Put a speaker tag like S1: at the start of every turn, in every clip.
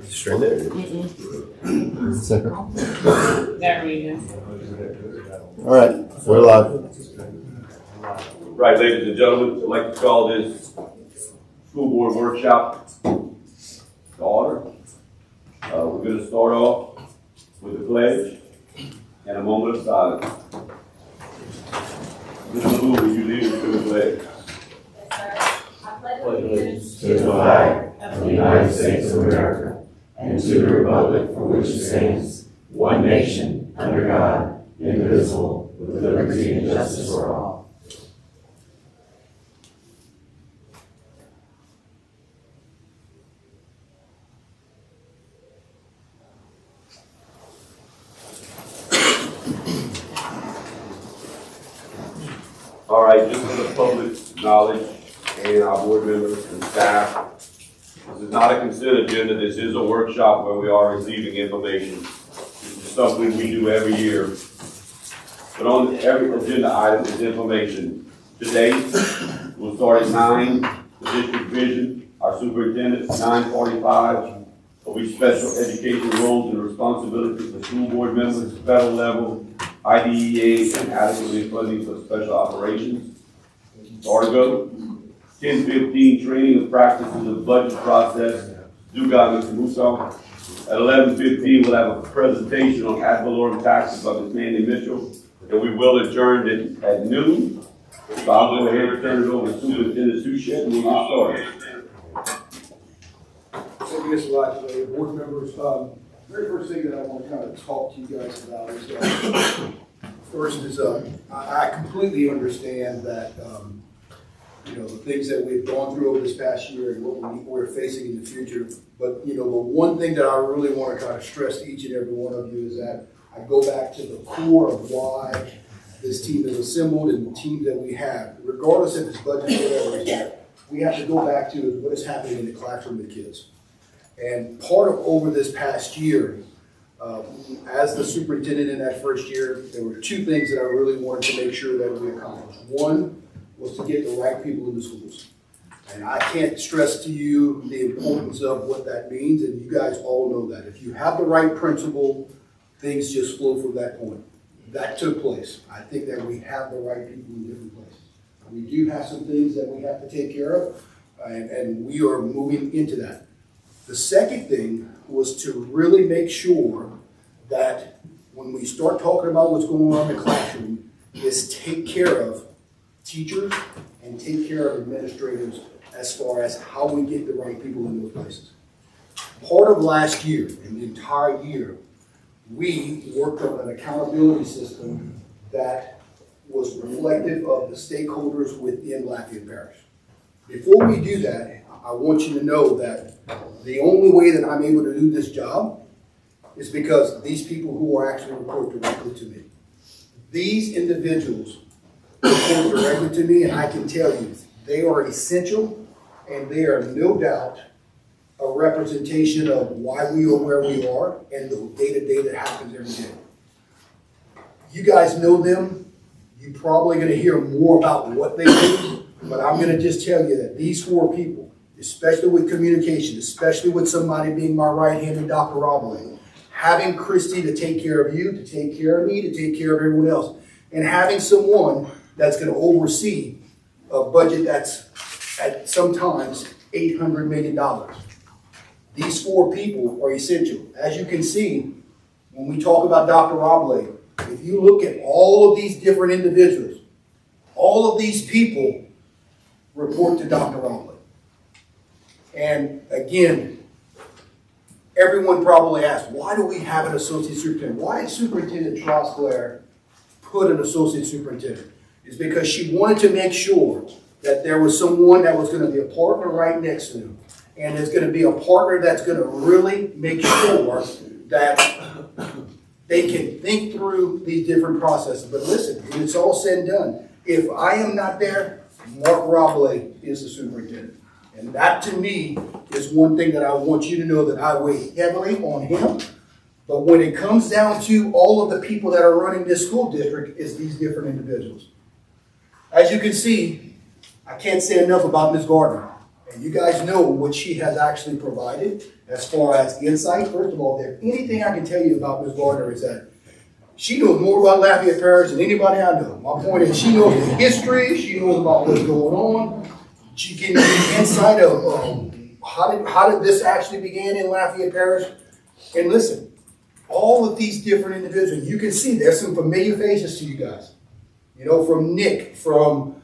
S1: Straight there.
S2: Second.
S3: There we go.
S2: All right, we're live.
S4: Right, ladies and gentlemen, I'd like to call this school board workshop to order. We're going to start off with the pledge and a moment of silence. Mr. Wu, will you lead us to the pledge?
S5: Pledge allegiance to the flag of the United States of America and to the republic for which it stands, one nation, under God, indivisible, with liberty and justice for all.
S4: All right, just for the public's knowledge and our board members and staff, this is not a consent agenda. This is a workshop where we are receiving information. This is something we do every year. But on every agenda item is information. Today, we'll start at 9, the district vision, our superintendent, 9:45, will be special education roles and responsibilities for school board members, federal level, IDEA, and adequately funding for special operations. Argo, 10:15, training and practices of the budget process, Dugan Mr. Musso. At 11:15, we'll have a presentation on ad valorem taxes by Ms. Mandy Mitchell, and we will adjourn it at noon. So I'll go ahead and turn it over to Superintendent Suchet, and we'll get started.
S6: Thank you, Mr. Lodge, board members. Very first thing that I want to kind of talk to you guys about is, first is, I completely understand that, the things that we've gone through over this past year and what we're facing in the future. But, the one thing that I really want to kind of stress to each and every one of you is that I go back to the core of why this team is assembled and the team that we have, regardless if it's budget or whatever, we have to go back to what is happening in the classroom with kids. And part of over this past year, as the superintendent in that first year, there were two things that I really wanted to make sure that we accomplished. One was to get the right people in the schools. And I can't stress to you the importance of what that means, and you guys all know that. If you have the right principle, things just flow from that point. That took place. I think that we have the right people in different places. We do have some things that we have to take care of, and we are moving into that. The second thing was to really make sure that when we start talking about what's going on in the classroom, is take care of teachers and take care of administrators as far as how we get the right people in those places. Part of last year, and the entire year, we worked on an accountability system that was reflective of the stakeholders within Lafayette Parish. Before we do that, I want you to know that the only way that I'm able to do this job is because these people who are actually report directly to me. These individuals report directly to me, and I can tell you, they are essential, and they are no doubt a representation of why we are where we are and the day-to-day that happens every day. You guys know them. You're probably going to hear more about what they do, but I'm going to just tell you that these four people, especially with communication, especially with somebody being my right hand and Dr. Robley, having Christy to take care of you, to take care of me, to take care of everyone else, and having someone that's going to oversee a budget that's at sometimes $800 million. These four people are essential. As you can see, when we talk about Dr. Robley, if you look at all of these different individuals, all of these people report to Dr. Robley. And again, everyone probably asks, why do we have an associate superintendent? Why did Superintendent Trosclair put an associate superintendent? It's because she wanted to make sure that there was someone that was going to be a partner right next to them. And there's going to be a partner that's going to really make sure that they can think through these different processes. But listen, when it's all said and done, if I am not there, Mark Robley is the superintendent. And that, to me, is one thing that I want you to know that I weigh heavily on him. But when it comes down to all of the people that are running this school district, is these different individuals. As you can see, I can't say enough about Ms. Gardner. And you guys know what she has actually provided as far as insight. First of all, if anything I can tell you about Ms. Gardner is that she knows more about Lafayette Parish than anybody I know. My point is, she knows the history, she knows about what's going on. She can give you insight of how did this actually begin in Lafayette Parish. And listen, all of these different individuals, you can see there's some familiar faces to you guys. You know, from Nick, from,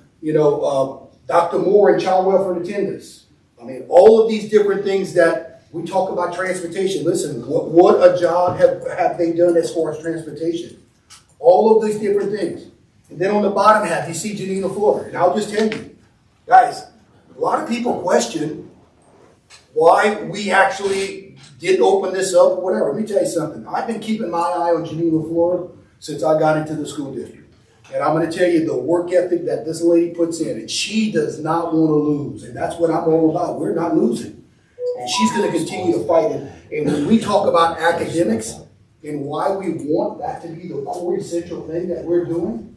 S6: Dr. Moore in child welfare and attendance. I mean, all of these different things that we talk about transportation. Listen, what a job have they done as far as transportation? All of these different things. And then on the bottom half, you see Janina Fuller. And I'll just tell you, guys, a lot of people question why we actually didn't open this up or whatever. Let me tell you something. I've been keeping my eye on Janina Fuller since I got into the school district. And I'm going to tell you the work ethic that this lady puts in. And she does not want to lose. And that's what I'm all about. We're not losing. And she's going to continue to fight it. And when we talk about academics and why we want that to be the core essential thing that we're doing,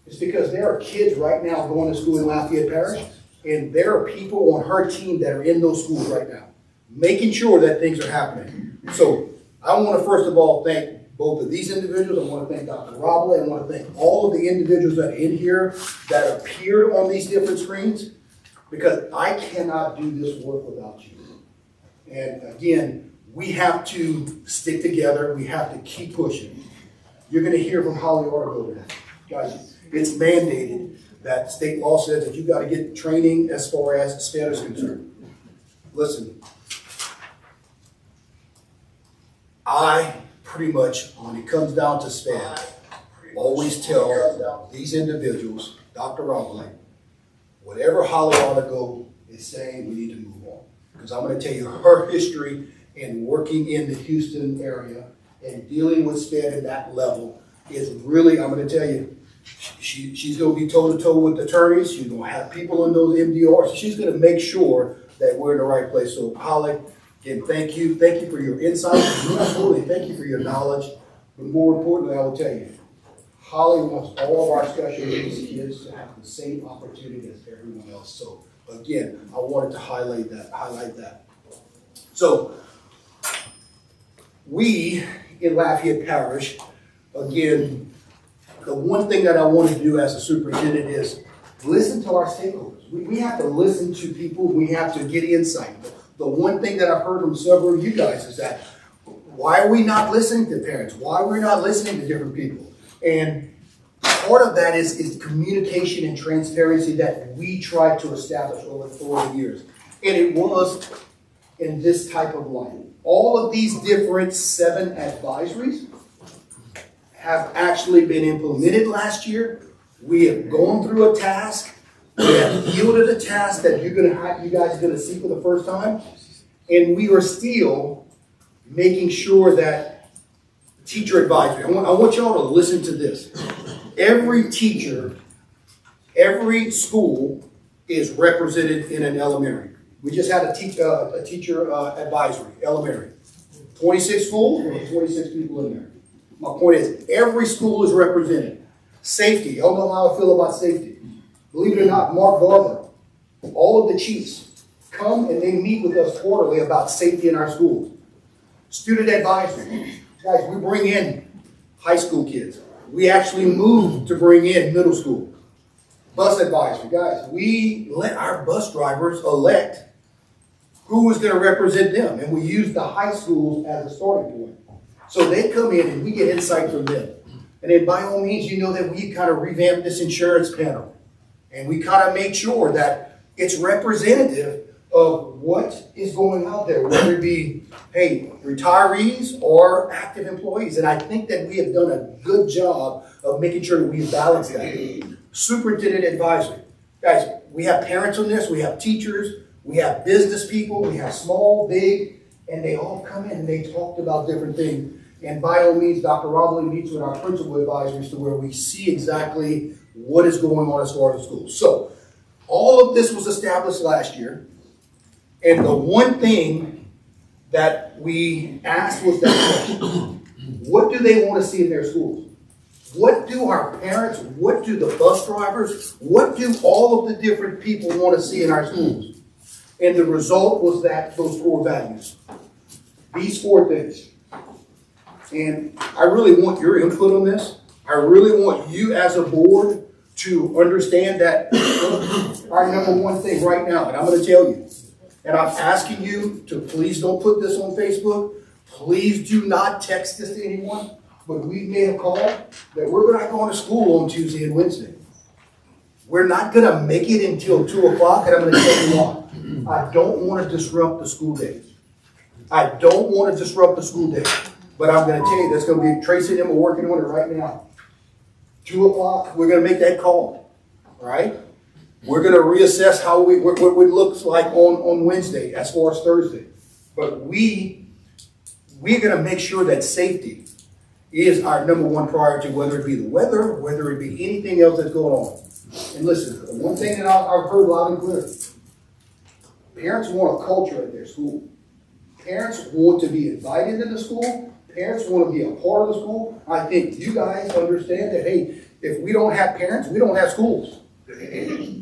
S6: it's because there are kids right now going to school in Lafayette Parish, and there are people on her team that are in those schools right now, making sure that things are happening. So I want to first of all thank both of these individuals. I want to thank Dr. Robley. I want to thank all of the individuals that are in here that appeared on these different screens, because I cannot do this work without you. And again, we have to stick together. We have to keep pushing. You're going to hear from Holly Argo today. Guys, it's mandated that state law says that you got to get training as far as SPED is concerned. Listen, I pretty much, when it comes down to SPED, always tell these individuals, Dr. Robley, whatever Holly Argo is saying, we need to move on. Because I'm going to tell you her history in working in the Houston area and dealing with SPED at that level is really, I'm going to tell you, she's going to be toe-to-toe with attorneys. She's going to have people in those MDRs. She's going to make sure that we're in the right place. So, Holly, again, thank you. Thank you for your insight. Absolutely, thank you for your knowledge. But more importantly, I will tell you, Holly wants all of our special needs kids to have the same opportunity as everyone else. So, again, I wanted to highlight that. So, we in Lafayette Parish, again, the one thing that I want to do as a superintendent is listen to our stakeholders. We have to listen to people. We have to get insight. The one thing that I've heard from several of you guys is that why are we not listening to parents? Why are we not listening to different people? And part of that is communication and transparency that we tried to establish over the years. And it was in this type of light. All of these different 7 advisories have actually been implemented last year. We have gone through a task. We have yielded a task that you guys are going to see for the first time. And we are still making sure that teacher advisory, I want y'all to listen to this. Every teacher, every school is represented in an elementary. We just had a teacher advisory, elementary. 26 schools, there were 26 people in there. My point is, every school is represented. Safety, y'all know how I feel about safety. Believe it or not, Mark Barber, all of the chiefs come and they meet with us quarterly about safety in our schools. Student advisory. Guys, we bring in high school kids. We actually moved to bring in middle school. Bus advisory. Guys, we let our bus drivers elect who is going to represent them. And we use the high schools as a starting point. So they come in and we get insight from them. And then by all means, you know that we kind of revamped this insurance panel. And we kind of make sure that it's representative of what is going out there, whether it be, hey, retirees or active employees. And I think that we have done a good job of making sure that we balance that. Superintendent advisory. Guys, we have parents on this, we have teachers, we have business people, we have small, big, and they all come in and they talked about different things. And by all means, Dr. Robley meets with our principal advisors to where we see exactly what is going on as far as the school. So all of this was established last year. And the one thing that we asked was that question. What do they want to see in their schools? What do our parents, what do the bus drivers, what do all of the different people want to see in our schools? And the result was that those core values. These 4 things. And I really want your input on this. I really want you as a board to understand that our number one thing right now, and I'm going to tell you, and I'm asking you to please don't put this on Facebook. Please do not text this to anyone. But we made a call that we're not going to school on Tuesday and Wednesday. We're not going to make it until 2 o'clock, and I'm going to tell you why. I don't want to disrupt the school day. I don't want to disrupt the school day. But I'm going to tell you, that's going to be Tracy and them are working on it right now. 2 o'clock, we're going to make that call, right? We're going to reassess how what it looks like on Wednesday as far as Thursday. But we're going to make sure that safety is our number one priority, whether it be the weather, whether it be anything else that's going on. And listen, the one thing that I've heard loud and clear, parents want a culture at their school. Parents want to be invited into school. Parents want to be a part of the school. I think you guys understand that, hey, if we don't have parents, we don't have schools.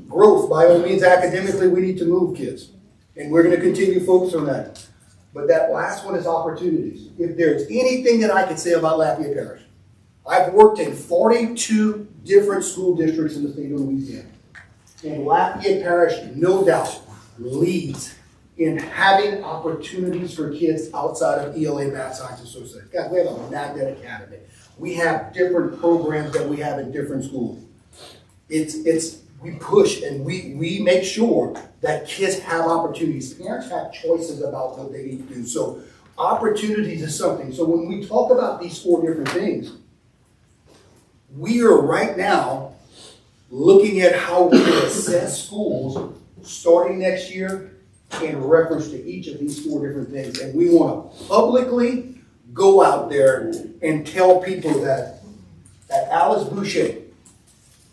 S6: Growth, by all means, academically, we need to move kids. And we're going to continue to focus on that. But that last one is opportunities. If there's anything that I can say about Lafayette Parish, I've worked in 42 different school districts in the state of Louisiana. And Lafayette Parish, no doubt, leads in having opportunities for kids outside of ELA Math Science Association. Guys, we have a Magnet Academy. We have different programs that we have in different schools. We push and we make sure that kids have opportunities. Parents have choices about what they need to do. So opportunities is something. So when we talk about these 4 different things, we are right now looking at how we can assess schools starting next year in reference to each of these 4 different things. And we want to publicly go out there and tell people that at Alice Boucher,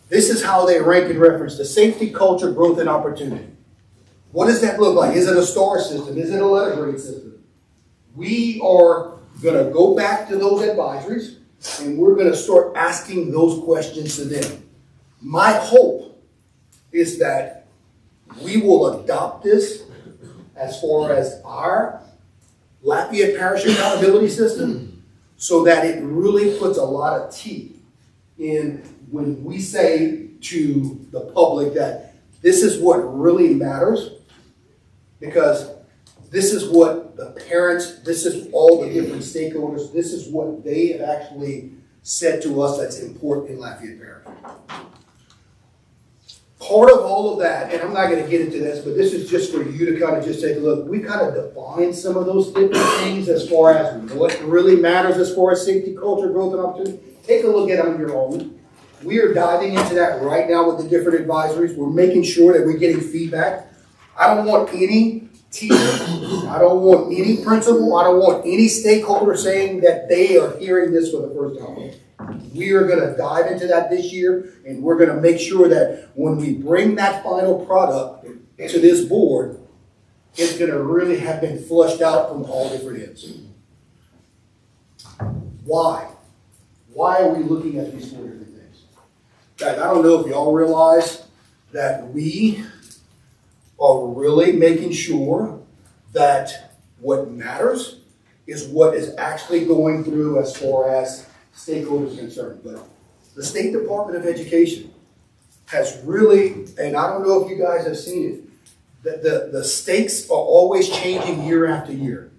S6: this is how they rank in reference to safety, culture, growth, and opportunity. What does that look like? Is it a star system? Is it a letter grade system? We are going to go back to those advisories, and we're going to start asking those questions to them. My hope is that we will adopt this as far as our Lafayette Parish accountability system so that it really puts a lot of teeth in when we say to the public that this is what really matters, because this is what the parents, this is all the different stakeholders, this is what they have actually said to us that's important in Lafayette Parish. Part of all of that, and I'm not going to get into this, but this is just for you to kind of just take a look. We kind of define some of those different things as far as what really matters as far as safety, culture, growth, and opportunity. Take a look at it on your own. We are diving into that right now with the different advisories. We're making sure that we're getting feedback. I don't want any teacher, I don't want any principal, I don't want any stakeholder saying that they are hearing this for the first time. We are going to dive into that this year, and we're going to make sure that when we bring that final product to this board, it's going to really have been flushed out from all different ends. Why? Why are we looking at these 4 different things? Guys, I don't know if y'all realize that we are really making sure that what matters is what is actually going through as far as stakeholders concerned. But the State Department of Education has really, and I don't know if you guys have seen it, the stakes are always changing year after year.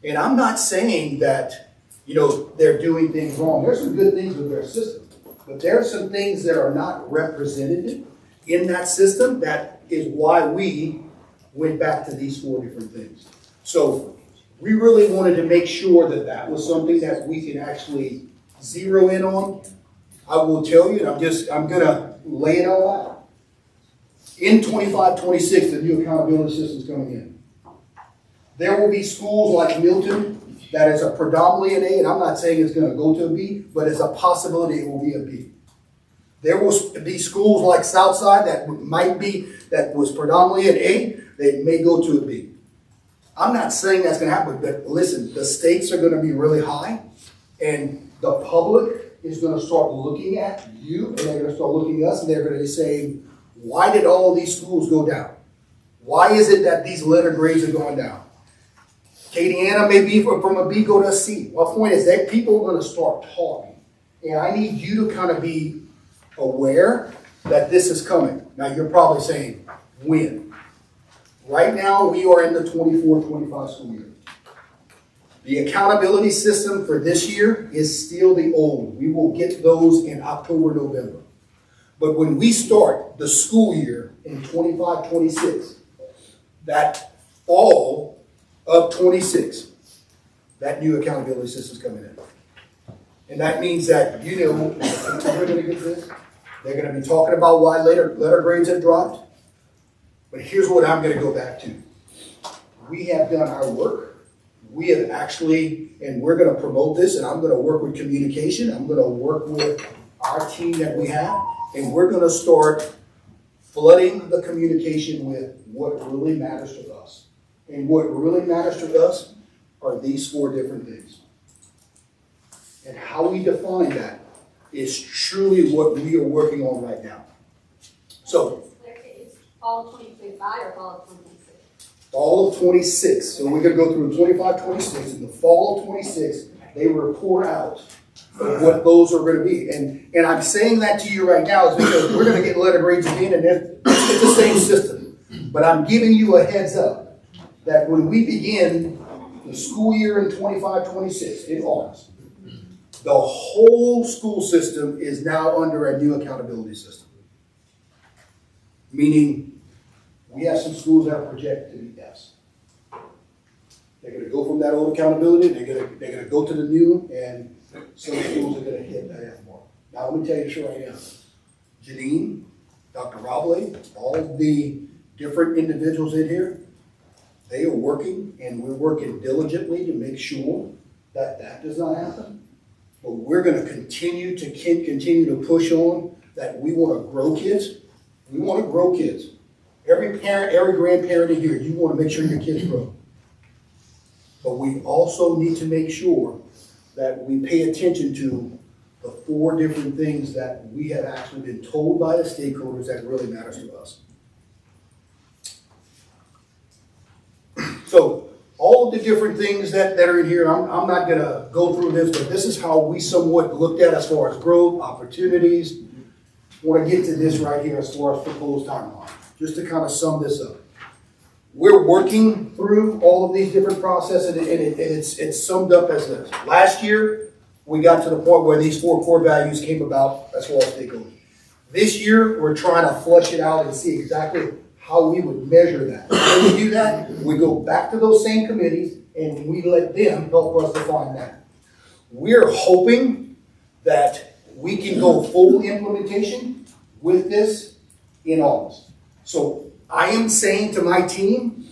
S6: And I'm not saying that, they're doing things wrong. There's some good things with their system, but there are some things that are not represented in that system. That is why we went back to these 4 different things. So we really wanted to make sure that that was something that we can actually zero in on. I will tell you, and I'm going to lay it all out. In 25-26, the new accountability system is coming in. There will be schools like Milton that is a predominantly an A, and I'm not saying it's going to go to a B, but it's a possibility it will be a B. There will be schools like Southside that was predominantly an A, they may go to a B. I'm not saying that's going to happen, but listen, the stakes are going to be really high, and the public is going to start looking at you, and they're going to start looking at us, and they're going to say, why did all of these schools go down? Why is it that these letter grades are going down? Kadiana may be from a B go to a C. My point is that people are going to start talking. And I need you to kind of be aware that this is coming. Now, you're probably saying, when? Right now, we are in the 24-25 school year. The accountability system for this year is still the old. We will get those in October, November. But when we start the school year in 25-26, that fall of 26, that new accountability system is coming in. And that means that, you know, they're going to get this. They're going to be talking about why letter grades have dropped. But here's what I'm going to go back to. We have done our work. We have actually, and we're going to promote this, and I'm going to work with communication. I'm going to work with our team that we have, and we're going to start flooding the communication with what really matters to us. And what really matters to us are these 4 different things. And how we define that is truly what we are working on right now. So,
S5: It's fall of 2025 or fall of 2026?
S6: fall of 26. So we're going to go through 25-26. In the fall of 26, they report out what those are going to be. And I'm saying that to you right now is because we're going to get letter grades again, and it's the same system. But I'm giving you a heads up that when we begin the school year in 25-26 in August, the whole school system is now under a new accountability system. Meaning, we have some schools that are projected to be Fs. They're going to go from that old accountability, they're going to go to the new, and some schools are going to hit that F mark. Now, let me tell you this right now. Janine, Dr. Robley, all the different individuals in here, they are working, and we're working diligently to make sure that that does not happen. But we're going to continue to push on that we want to grow kids. We want to grow kids. Every parent, every grandparent in here, you want to make sure your kids grow. But we also need to make sure that we pay attention to the 4 different things that we have actually been told by the stakeholders that really matters to us. So, all of the different things that are in here, I'm not going to go through this, but this is how we somewhat looked at as far as growth, opportunities. I want to get to this right here as far as proposed timeline, just to kind of sum this up. We're working through all of these different processes, and it's summed up as this. Last year, we got to the point where these 4 core values came about as far as stakeholders. This year, we're trying to flush it out and see exactly how we would measure that. When we do that, we go back to those same committees and we let them help us define that. We're hoping that we can go full implementation with this in August. So I am saying to my team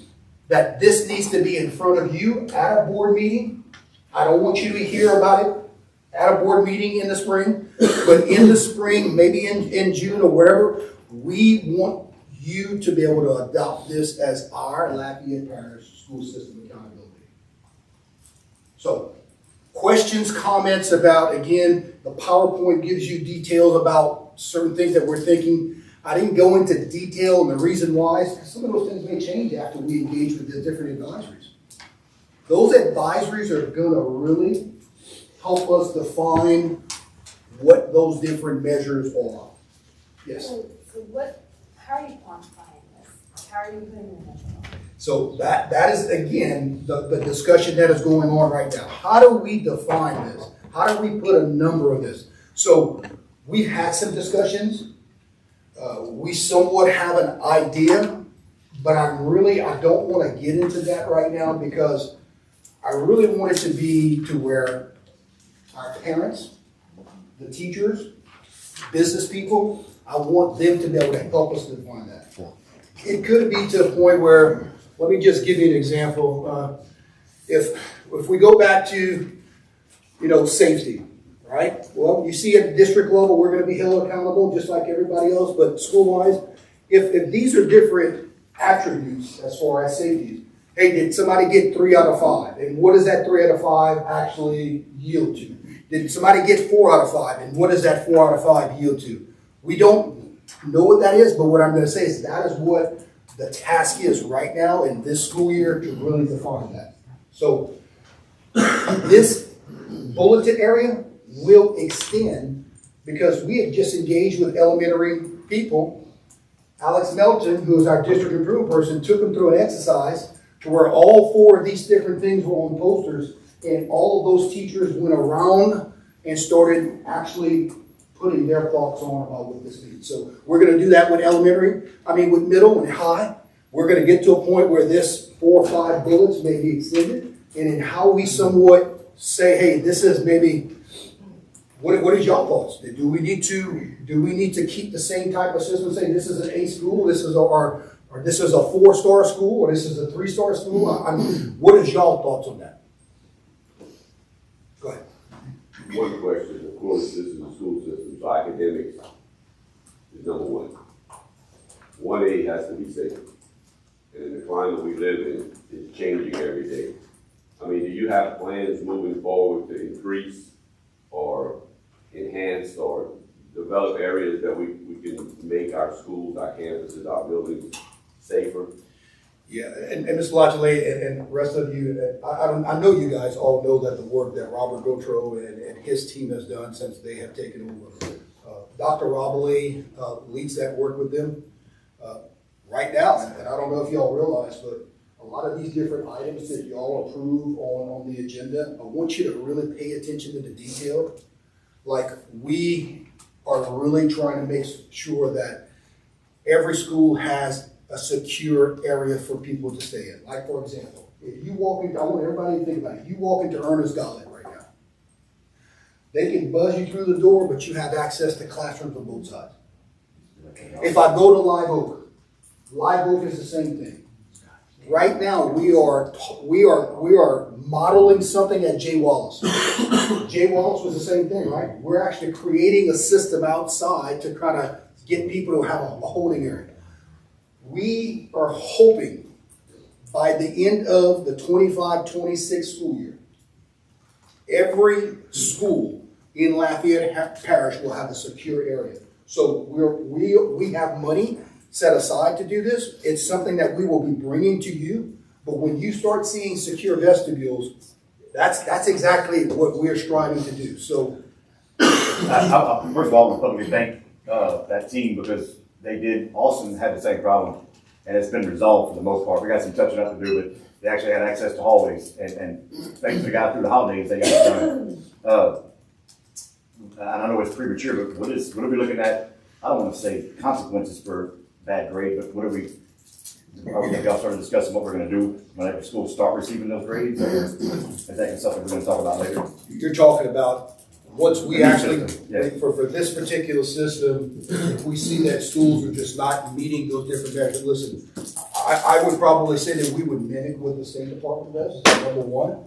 S6: that this needs to be in front of you at a board meeting. I don't want you to hear about it at a board meeting in the spring, but in the spring, maybe in June or wherever, we want you to be able to adopt this as our Lafayette Parish school system accountability. So, questions, comments about, again, the PowerPoint gives you details about certain things that we're thinking. I didn't go into detail and the reason why, because some of those things may change after we engage with the different advisories. Those advisories are going to really help us define what those different measures are. Yes?
S5: So how are you quantifying this? How are you putting the measure on?
S6: So that is, again, the discussion that is going on right now. How do we define this? How do we put a number of this? So we've had some discussions. We somewhat have an idea, but I don't want to get into that right now because I really want it to be to where our parents, the teachers, business people, I want them to be able to help us define that. It could be to the point where, let me just give you an example. If we go back to, safety, right? Well, you see at the district level, we're going to be held accountable just like everybody else, but school-wise, if these are different attributes as far as safety, hey, did somebody get 3 out of 5? And what does that 3 out of 5 actually yield to? Did somebody get 4 out of 5? And what does that 4 out of 5 yield to? We don't know what that is, but what I'm going to say is that is what the task is right now in this school year to really define that. So this bulleted area will extend because we have just engaged with elementary people. Alex Melton, who is our district improvement person, took them through an exercise to where all 4 of these different things were on posters, and all of those teachers went around and started actually putting their thoughts on about what this means. So we're going to do that with with middle and high. We're going to get to a point where this 4 or 5 bullets may be extended, and in how we somewhat say, hey, this is maybe, what is y'all thoughts? Do we need to keep the same type of system, say this is an A school, this is or this is a 4-star school, or this is a 3-star school? What is y'all thoughts on that? Go ahead.
S4: One question, of course, this is a school system, so academics is number one. 1A has to be safe. And the climate we live in is changing every day. I mean, do you have plans moving forward to increase or enhance or develop areas that we can make our schools, our campuses, our buildings safer?
S6: Yeah, and Mr. Lachele and the rest of you, I know you guys all know that the work that Robert Gautreaux and his team has done since they have taken over. Dr. Robley leads that work with them right now, and I don't know if y'all realize, but a lot of these different items that y'all approve on the agenda, I want you to really pay attention to the detail. Like, we are really trying to make sure that every school has a secure area for people to stay in. Like, for example, if you walk into, I want everybody to think about it, you walk into Ernest Gollet right now. They can buzz you through the door, but you have access to classrooms on both sides. If I go to Live Oak is the same thing. Right now, we are modeling something at Jay Wallace. Jay Wallace was the same thing, right? We're actually creating a system outside to kind of get people to have a holding area. We are hoping by the end of the 25-26 school year, every school in Lafayette Parish will have a secure area. So we have money set aside to do this. It's something that we will be bringing to you. But when you start seeing secure vestibules, that's exactly what we're striving to do. So,
S1: first of all, I want to publicly thank that team, because they did. Austin had the same problem, and it's been resolved for the most part. We got some touching up to do, but they actually had access to hallways, and thanks to the guy through the holidays, they got it done. And I know it's premature, but what are we looking at? I don't want to say consequences for bad grade, but what are we? Are we y'all started discussing what we're going to do whenever schools start receiving those grades, or is that something we're going to talk about later?
S6: You're talking about once we actually,
S1: yeah.
S6: for this particular system, if we see that schools are just not meeting those different measures, listen, I would probably say that we would mimic what the State Department does, number one.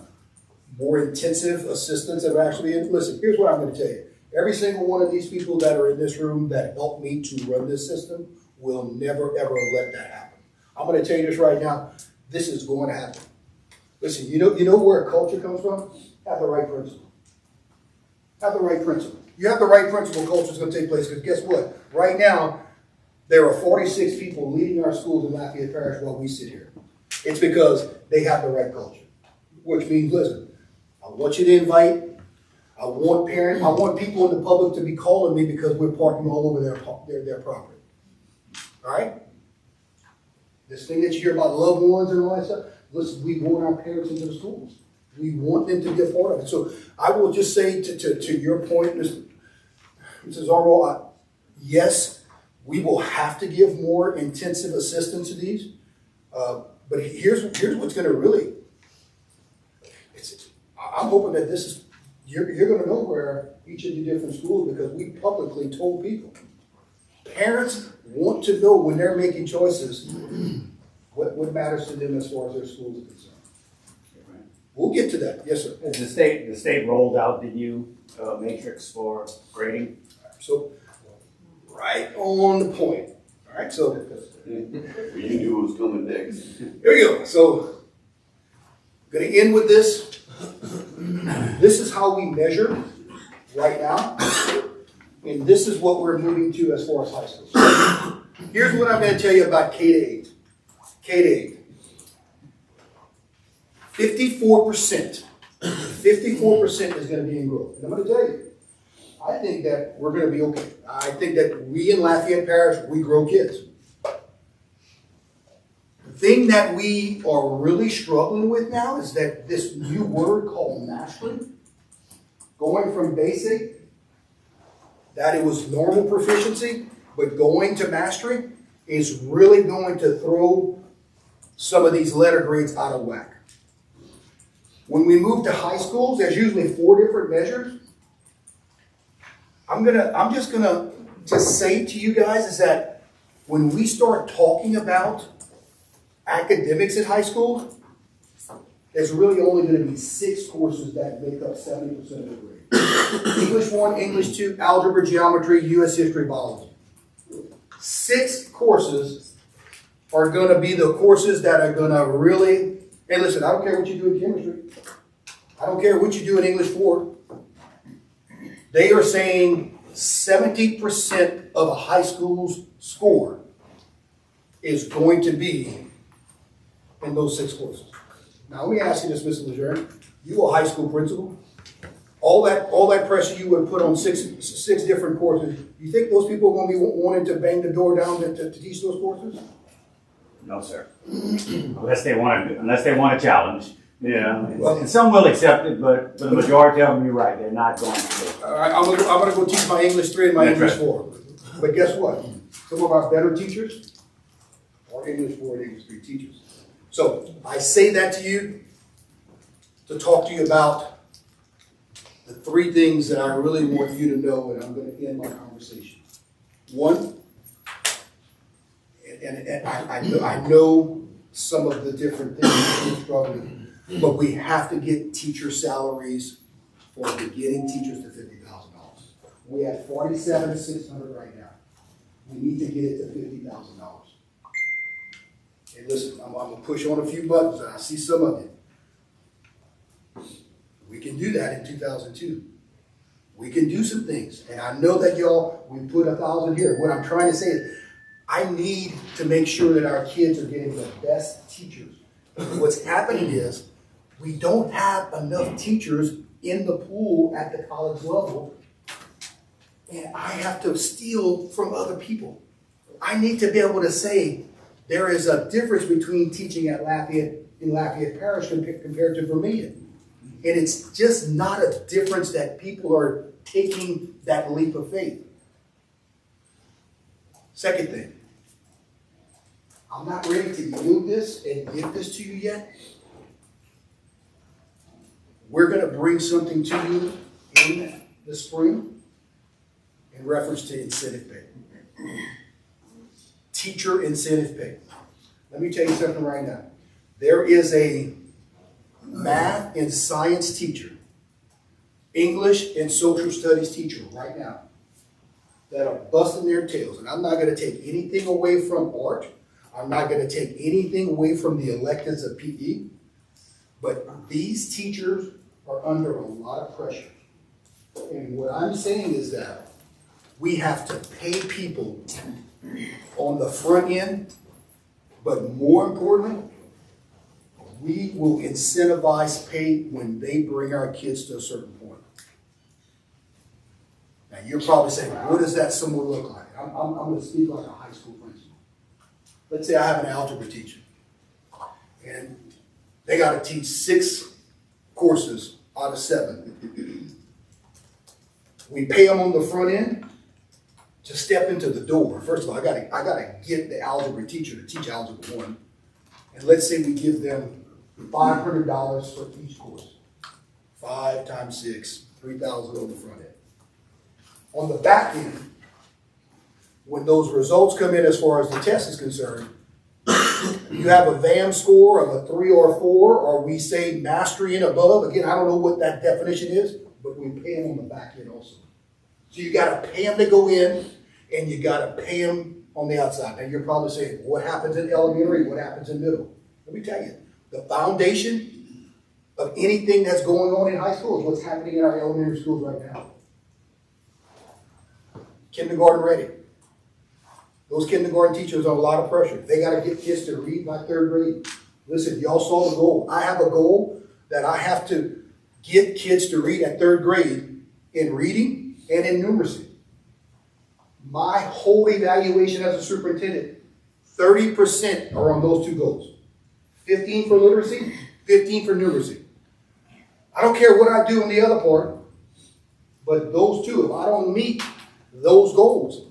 S6: More intensive assistance of actually, listen, here's what I'm going to tell you. Every single one of these people that are in this room that helped me to run this system will never, ever let that happen. I'm going to tell you this right now. This is going to happen. Listen, you know where culture comes from? Have the right principle. Have the right principle. You have the right principle, culture is going to take place, because guess what? Right now, there are 46 people leading our schools in Lafayette Parish while we sit here. It's because they have the right culture, which means, listen, I want you to invite. I want people in the public to be calling me because we're parking all over their property. All right? This thing that you hear about loved ones and all that stuff, listen, we want our parents into the schools. We want them to be a part of it. So I will just say to your point, Mrs. Armo, yes, we will have to give more intensive assistance to these. But here's what's going to really, I'm hoping that this is, you're going to know where each of the different schools, because we publicly told people. Parents want to know when they're making choices what matters to them as far as their schools are concerned. We'll get to that. Yes, sir.
S7: The state rolled out the new matrix for grading.
S6: So, right on the point. All right, so
S4: You knew it was coming next.
S6: here we go. So, going to end with this. This is how we measure right now, and this is what we're moving to as far as high school. So, here's what I'm going to tell you about K-8. K to 8. 54%. 54% is going to be in growth. And I'm going to tell you, I think that we're going to be okay. I think that we in Lafayette Parish, we grow kids. The thing that we are really struggling with now is that this new word called mastery, going from basic, that it was normal proficiency, but going to mastery is really going to throw some of these letter grades out of whack. When we move to high schools, there's usually 4 different measures. I'm just gonna say to you guys is that when we start talking about academics in high school, there's really only going to be 6 courses that make up 70% of the grade. English 1, English 2, algebra, geometry, U.S. history, biology. 6 courses are going to be the courses that are going to really, hey listen, I don't care what you do in chemistry. I don't care what you do in English 4. They are saying 70% of a high school's score is going to be in those 6 courses. Now let me ask you this, Mr. Lejeune. You a high school principal. All that pressure you would put on six different courses, you think those people are going to be wanting to bang the door down to teach those courses?
S7: No, sir. Unless they want a challenge. Yeah. And some will accept it, but the majority of them, you're right, they're not going to.
S6: All right, I'm gonna go teach my English 3 and my
S7: That's
S6: English
S7: right.
S6: 4. But guess what? Some of our better teachers are English 4 and English 3 teachers. So I say that to you to talk to you about the 3 things that I really want you to know, and I'm going to end my conversation. 1, and I know some of the different things that you're struggling, but we have to get teacher salaries for beginning teachers to $50,000. We have $47,600 right now. We need to get it to $50,000. And listen, I'm going to push on a few buttons, and I see some of you. We can do that in 2002. We can do some things. And I know that y'all, we put 1,000 here. What I'm trying to say is, I need to make sure that our kids are getting the best teachers. What's happening is, we don't have enough teachers in the pool at the college level, and I have to steal from other people. I need to be able to say, there is a difference between teaching at Lafayette Parish compared to Vermillion. And it's just not a difference that people are taking that leap of faith. Second thing, I'm not ready to yield this and give this to you yet. We're going to bring something to you in the spring in reference to incentive pay. Teacher incentive pay. Let me tell you something right now. There is a math and science teacher, English and social studies teacher right now that are busting their tails. And I'm not going to take anything away from art. I'm not going to take anything away from the electives of PE. But these teachers are under a lot of pressure. And what I'm saying is that we have to pay people on the front end, but more importantly, we will incentivize pay when they bring our kids to a certain point. Now, you're probably saying, what does that somewhat look like? I'm going to speak like a high school principal. Let's say I have an algebra teacher, and they got to teach 6 courses out of 7. We pay them on the front end to step into the door. First of all, I gotta get the algebra teacher to teach algebra 1. And let's say we give them $500 for each course. 5 times 6, $3,000 on the front end. On the back end, when those results come in as far as the test is concerned, you have a VAM score of a 3 or a 4, or we say mastery and above. Again, I don't know what that definition is, but we pay them on the back end also. So you got to pay them to go in, and you got to pay them on the outside. Now you're probably saying, what happens in elementary? What happens in middle? Let me tell you, the foundation of anything that's going on in high school is what's happening in our elementary schools right now. Kindergarten ready. Those kindergarten teachers are under a lot of pressure. They gotta get kids to read by third grade. Listen, y'all saw the goal. I have a goal that I have to get kids to read at third grade in reading and in numeracy. My whole evaluation as a superintendent, 30% are on those two goals. 15 for literacy, 15 for numeracy. I don't care what I do in the other part, but those two, if I don't meet those goals,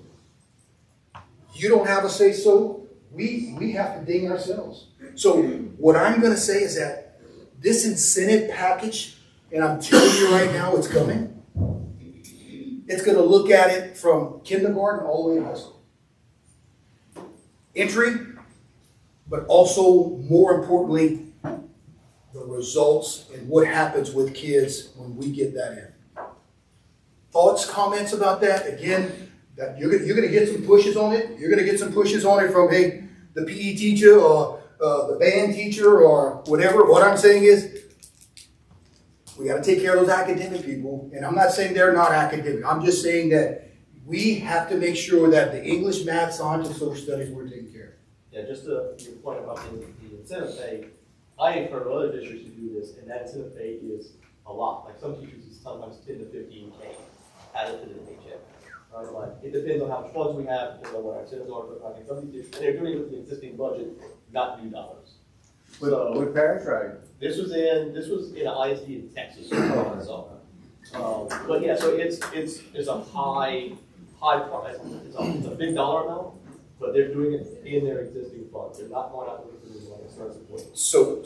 S6: you don't have a say so, we have to ding ourselves. So what I'm gonna say is that this incentive package, and I'm telling you right now, it's coming. It's gonna look at it from kindergarten all the way to high school. Entry, but also more importantly, the results and what happens with kids when we get that in. Thoughts, comments about that? Again, that you're gonna get some pushes on it. You're gonna get some pushes on it from, hey, the PE teacher or the band teacher or whatever. What I'm saying is, we gotta take care of those academic people. And I'm not saying they're not academic. I'm just saying that we have to make sure that the English, math, science, and social studies we're taking care of.
S8: Yeah, just to your point about the incentive pay, I encourage other districts to do this, and that incentive pay is a lot. Like some teachers, it's sometimes 10 to 15K added to the paycheck. Right? Like it depends on how much funds we have, depends on what our incentives are. But I think some of these districts, and they're doing it with the existing budget, not new dollars.
S2: With parish, right?
S8: This was in an ISD in Texas. So, but yeah, so it's a high price. It's a big dollar amount, but they're doing it in their existing funds. They're not going out looking for new money.
S6: So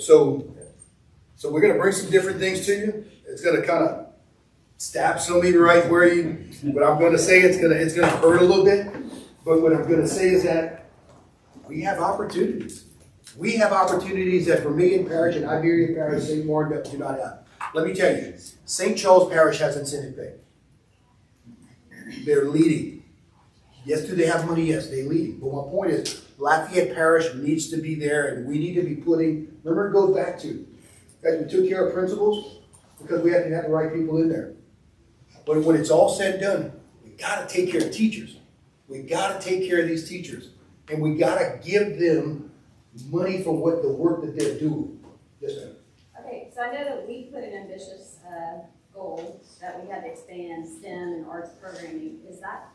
S6: we're gonna bring some different things to you. It's gonna kind of stab some of you right where you. But I'm gonna say it's gonna hurt a little bit. But what I'm gonna say is that we have opportunities. We have opportunities that Vermilion Parish and Iberia Parish, St. Martin do not have. Let me tell you, St. Charles Parish has incentive pay. They're leading. Yes, do they have money? Yes, they're leading. But my point is, Lafayette Parish needs to be there, and we need to be putting, remember it goes back to, guys, we took care of principals because we had to have the right people in there. But when it's all said and done, we gotta take care of teachers. We gotta take care of these teachers. And we gotta give them money for what the work that they're doing. Yes, ma'am.
S9: Okay, so I know that we put an ambitious goal that we had to expand STEM and arts programming. Is that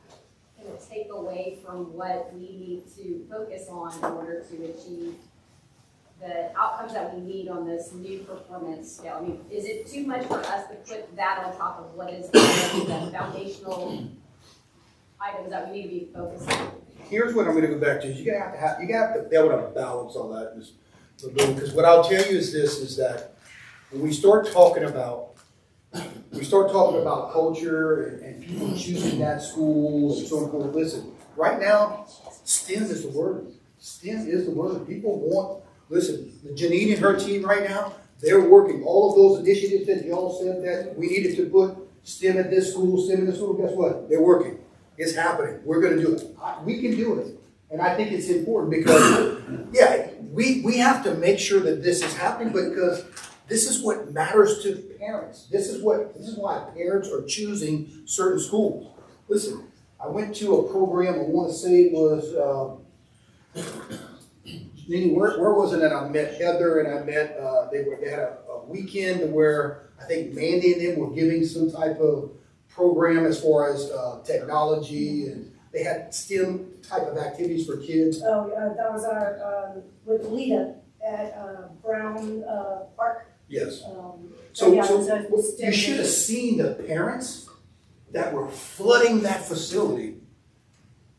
S9: going to take away from what we need to focus on in order to achieve the outcomes that we need on this new performance scale? I mean, is it too much for us to put that on top of what is the foundational items that we need to be focused on?
S6: Here's what I'm going to go back to. You have to be able to balance all that. Because what I'll tell you is this: is that when we start talking about culture and people choosing that school and so on and so forth. Listen, right now, STEM is the word. STEM is the word. People want. Listen, Janine and her team right now, they're working all of those initiatives that y'all said that we needed to put STEM at this school, STEM in this school. Guess what? They're working. It's happening. We're going to do it. We can do it. And I think it's important because, yeah, we have to make sure that this is happening because this is what matters to parents. This is why parents are choosing certain schools. Listen, I went to a program, I want to say it was, where was it that I met Heather and I met, they had a weekend where I think Mandy and them were giving some type of program as far as technology, and they had STEM type of activities for kids.
S10: Oh, that was our, with Lita at Brown Park.
S6: Yes.
S10: So yeah,
S6: You should have seen the parents that were flooding that facility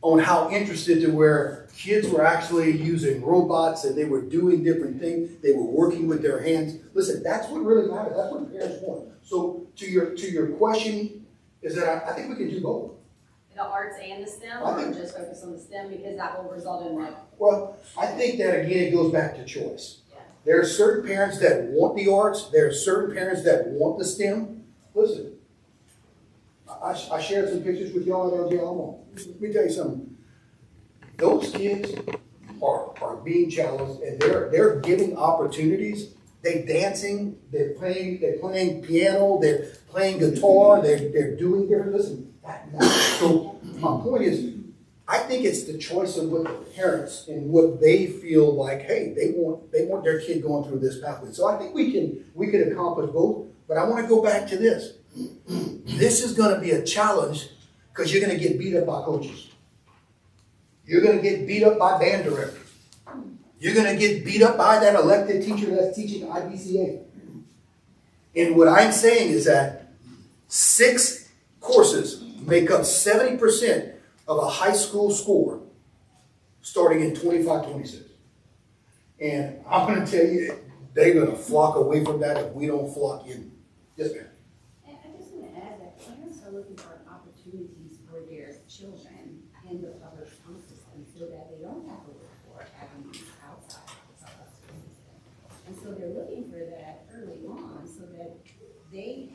S6: on how interested they were. Kids were actually using robots and they were doing different things. They were working with their hands. Listen, that's what really matters. That's what parents want. So to your question is that I think we can do both.
S9: The arts and the STEM, or just focus on the STEM because that will result in like.
S6: Well, I think that again it goes back to choice.
S9: Yeah.
S6: There are certain parents that want the arts. There are certain parents that want the STEM. Listen, I shared some pictures with y'all at LJ Alamo. Let me tell you something. Those kids are being challenged and they're giving opportunities. They're dancing, they're playing piano, they're playing guitar, they're doing different. Listen, that matters. So my point is, I think it's the choice of what the parents and what they feel like, hey, they want their kid going through this pathway. So I think we can accomplish both, but I want to go back to this. This is going to be a challenge because you're going to get beat up by coaches. You're going to get beat up by band directors. You're going to get beat up by that elected teacher that's teaching IBCA. And what I'm saying is that 6 courses make up 70% of a high school score starting in 25-26. And I'm going to tell you, they're going to flock away from that if we don't flock in. Yes, ma'am.
S11: And I just want to add that parents are looking for opportunities for their children in the public school system so that they don't have to look for avenues outside of the public school system. And so they're looking for that early on so that they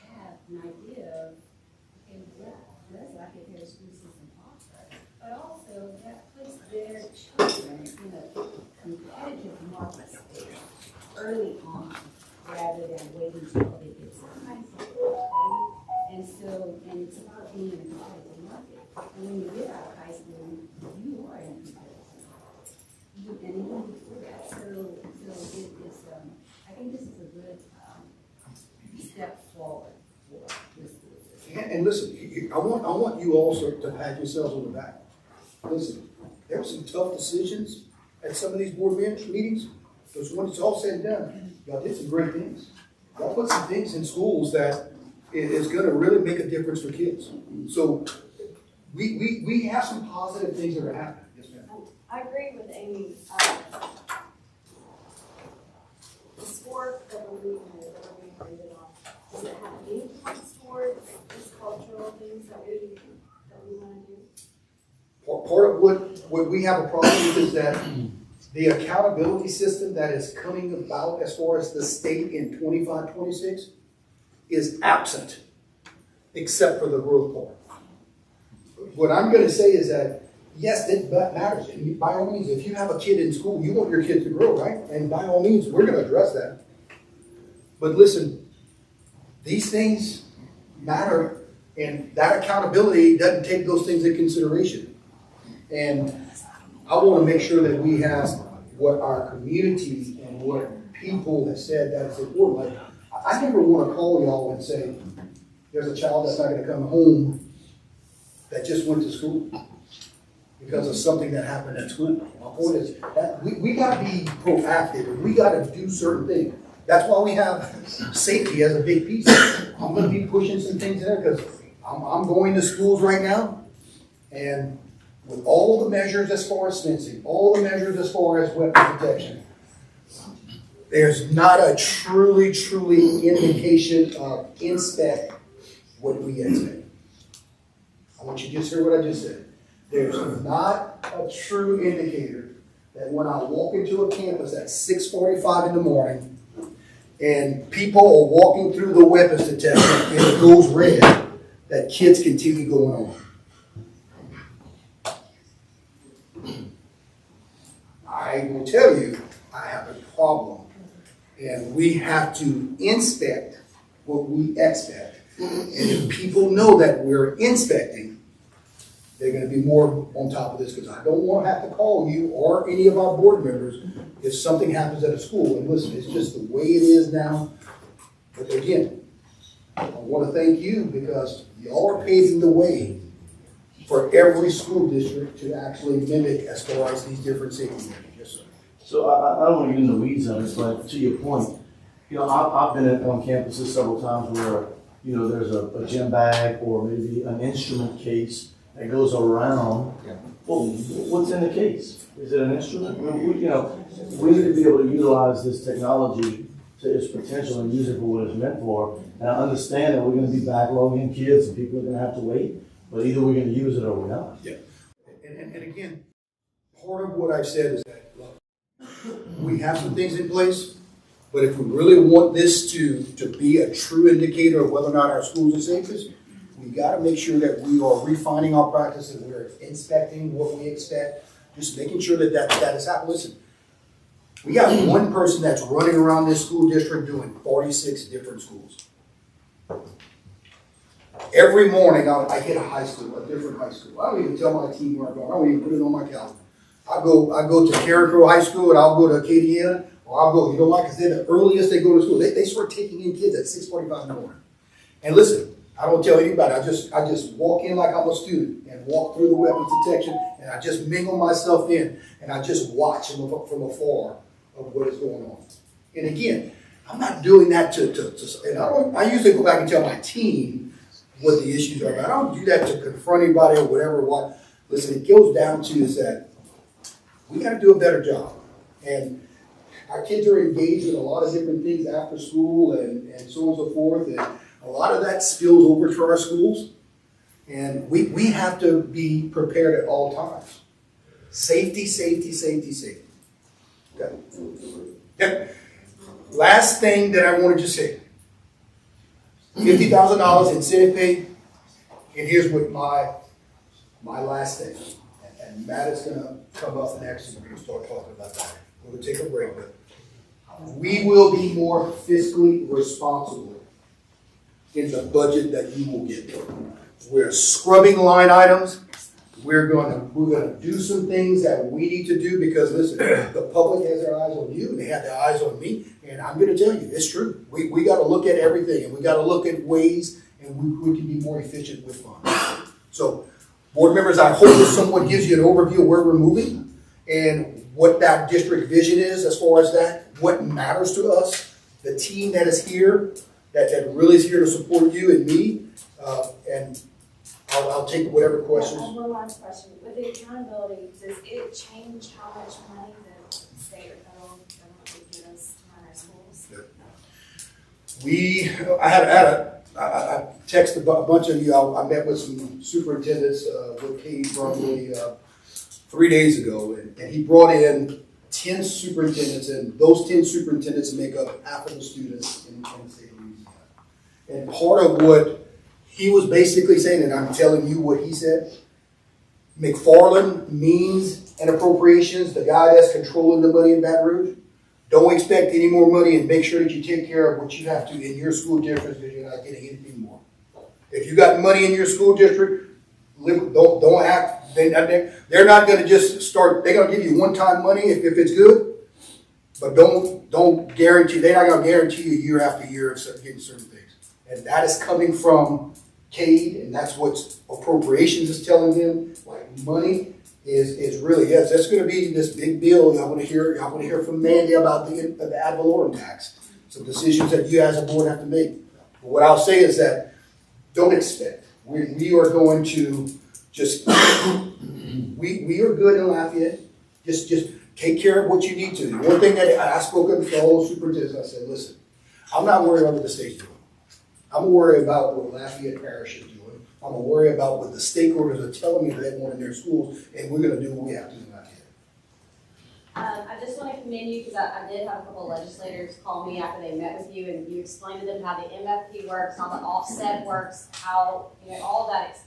S11: have an idea of, okay, what does like if their school system offer? But also that puts their children in a competitive market space early on rather than waiting until they get to high school. Okay? And so, and it's about being in a competitive market. And when you get out of high school, you are in a competitive market. And even before that. So it's, I think this is a good step forward for this school system.
S6: And listen, I want you also to pat yourselves on the back. Listen, there were some tough decisions at some of these board meetings. Because when it's all said and done, y'all did some great things. Y'all put some things in schools that is going to really make a difference for kids. So we have some positive things that are happening. Yes, ma'am.
S9: I agree with Amy. The sport that we're being graded on, does it have any kind of sports, these cultural things that we want to do?
S6: Part of what we have a problem with is that the accountability system that is coming about as far as the state in 25-26 is absent, except for the growth part. What I'm going to say is that, yes, that matters. And by all means, if you have a kid in school, you want your kid to grow, right? And by all means, we're going to address that. But listen, these things matter, and that accountability doesn't take those things into consideration. And I want to make sure that we have what our community and what people have said that is important. Like, I never want to call y'all and say, there's a child that's not going to come home that just went to school because of something that happened at school. My point is that we got to be proactive and we got to do certain things. That's why we have safety as a big piece. I'm going to be pushing some things in there because I'm going to schools right now, and with all the measures as far as fencing, all the measures as far as weapon protection, there's not a truly indication of inspect what we expect. I want you to just hear what I just said. There's not a true indicator that when I walk into a campus at 6:45 in the morning and people are walking through the weapons detection and it goes red, that kids continue going on. I will tell you, I have a problem, and we have to inspect what we expect. And if people know that we're inspecting, they're going to be more on top of this, because I don't want to have to call you or any of our board members if something happens at a school. And listen, it's just the way it is now. But again, I want to thank you because y'all are paving the way for every school district to actually mimic as far as these different safety measures. Yes, sir.
S2: So I don't want to get in the weeds on this, but to your point, you know, I've been on campuses several times where, you know, there's a gym bag or maybe an instrument case that goes around.
S6: Yeah.
S2: Well, what's in the case? Is it an instrument? You know, we need to be able to utilize this technology to its potential and use it for what it's meant for. And I understand that we're going to be backlogging kids and people are going to have to wait, but either we're going to use it or we're not.
S6: Yeah. And again, part of what I've said is that, look, we have some things in place, but if we really want this to be a true indicator of whether or not our schools are safest, we got to make sure that we are refining our practices. We're inspecting what we expect, just making sure that that is happening. Listen, we got one person that's running around this school district doing 46 different schools. Every morning, I hit a high school, a different high school. I don't even tell my team where I'm going. I don't even put it on my calendar. I go to Carrico High School, and I'll go to Acadiana, or I'll go, you know why? Because they're the earliest they go to school. They start taking in kids at 6:45 in the morning. And listen, I don't tell anybody. I just walk in like I'm a student and walk through the weapons detection, and I just mingle myself in, and I just watch from afar of what is going on. And again, I'm not doing that and I usually go back and tell my team what the issues are. But I don't do that to confront anybody or whatever. What? Listen, it goes down to is that we got to do a better job. And our kids are engaged in a lot of different things after school and so on and so forth. And a lot of that spills over to our schools. And we have to be prepared at all times. Safety, safety, safety, safety. Okay. Yep. Last thing that I wanted to say. $50,000 incentive pay. And here's what my last thing. And Matt is going to come up next and we're going to start talking about that. We're going to take a break, but we will be more fiscally responsible in the budget that you will get. We're scrubbing line items. We're gonna do some things that we need to do because listen, the public has their eyes on you and they have their eyes on me. And I'm going to tell you, it's true. We got to look at everything and we got to look at ways and we can be more efficient with funds. So, board members, I hope that someone gives you an overview of where we're moving and what that district vision is as far as that, what matters to us, the team that is here, that really is here to support you and me, and I'll take whatever questions.
S9: I have one last question. With the accountability, does it change how much money the state or federal government would give us to run our schools?
S6: I texted a bunch of you. I met with some superintendents with Katie Brumley 3 days ago, and he brought in 10 superintendents, and those 10 superintendents make up half of the students in the state of Louisiana. And part of what he was basically saying, and I'm telling you what he said, McFarland, means and appropriations, the guy that's controlling the money in Baton Rouge, don't expect any more money and make sure that you take care of what you have to in your school district because you're not getting anything more. If you got money in your school district, don't act. They're not going to just start. They're going to give you one-time money if it's good, but don't guarantee. They're not going to guarantee you year after year of getting certain things. And that is coming from Cade, and that's what appropriations is telling them. Like money is really, yes, that's going to be this big bill. Y'all want to hear from Mandy about the ad valorem tax. Some decisions that you as a board have to make. But what I'll say is that don't expect. We are going to just we are good in Lafayette. Just take care of what you need to. The one thing that I spoke up to the whole superintendent, I said, listen, I'm not worried about what the state's doing. I'm worried about what Lafayette Parish is doing. I'm worried about what the stakeholders are telling me they want in their schools, and we're going to do what we have to do out here.
S9: I just want to commend you because I did have a couple of legislators call me after they met with you, and you explained to them how the MFP works, how the offset works, how all that.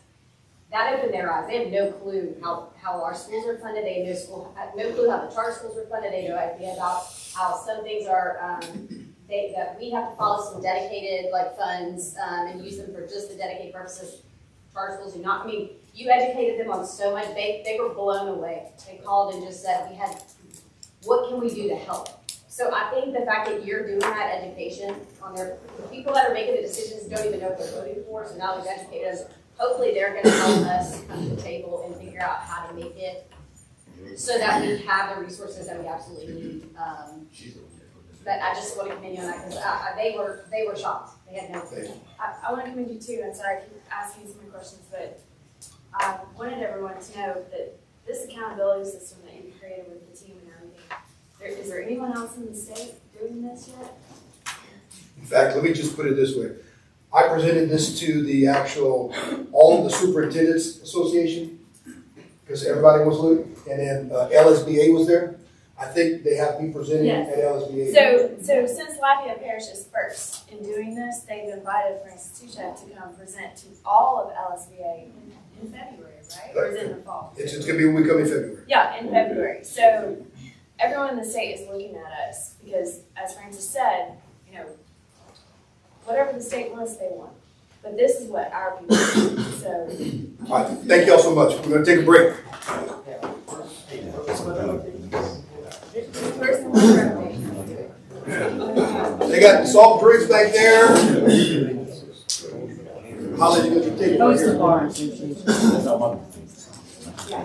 S9: That opened their eyes. They have no clue how our schools are funded. They have no clue how the charter schools are funded. They have no idea about how some things are. That we have to follow some dedicated funds and use them for just the dedicated purposes. Charter schools do not. I mean, you educated them on so much. They were blown away. They called and just said, what can we do to help? So I think the fact that you're doing that education on the people that are making the decisions don't even know what they're voting for. So now we've educated us. Hopefully they're going to help us come to the table and figure out how to make it so that we have the resources that we absolutely need. But I just want to commend you on that because they were shocked. They had no clue.
S12: I want to commend you too, and sorry I keep asking so many questions, but I wanted everyone to know that this accountability system that you created with the team and everything, is there anyone else in the state doing this yet?
S6: In fact, let me just put it this way. I presented this to all of the Superintendents Association because everybody was looking, and then LSBA was there. I think they have to be presenting at LSBA.
S12: So since Lafayette Parish is first in doing this, they've invited Francis Tuchek to come present to all of LSBA in February, right? Or is it in the fall?
S6: It's going to be when we come in February.
S12: Yeah, in February. So everyone in the state is looking at us because, as Francis said, whatever the state wants, they want. but this is what our people do, so.
S6: All right, thank y'all so much. We're gonna take a break. They got the soft drinks back there. Holly, you got your ticket right here.
S3: Bar Association.
S12: Yeah,